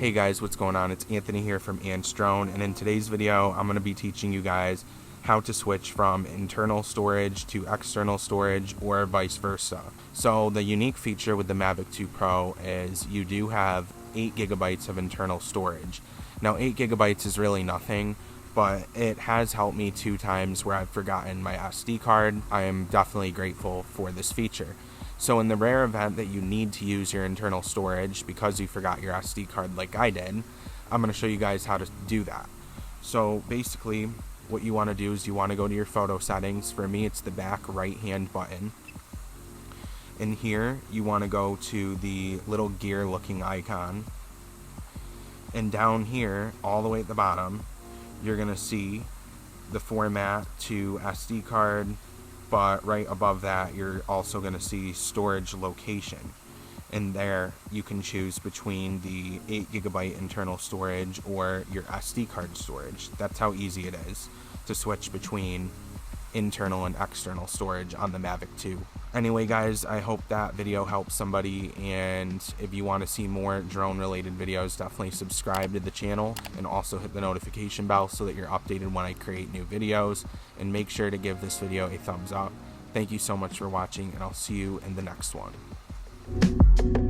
Hey guys, what's going on? It's Anthony here from Drone, and in today's video I'm going to be teaching you guys how to switch from internal storage to external storage or vice versa. So the unique feature with the Mavic 2 Pro is you do have 8 gigabytes of internal storage. Now 8 gigabytes is really nothing, but it has helped me 2 times where I've forgotten my SD card. I am definitely grateful for this feature. So in the rare event that you need to use your internal storage because you forgot your SD card like I did, I'm going to show you guys how to do that. So basically what you want to do is you want to go to your photo settings. For me it's the back right hand button. In here you want to go to the little gear looking icon. And down here all the way at the bottom you're going to see the format to SD card. But right above that, you're also going to see storage location. And there, you can choose between the 8 gigabyte internal storage or your SD card storage. That's how easy it is to switch between internal and external storage on the Mavic 2. Anyway guys, I hope that video helps somebody, and if you want to see more drone related videos, definitely subscribe to the channel and also hit the notification bell so that you're updated when I create new videos, and make sure to give this video a thumbs up. Thank you so much for watching, and I'll see you in the next one.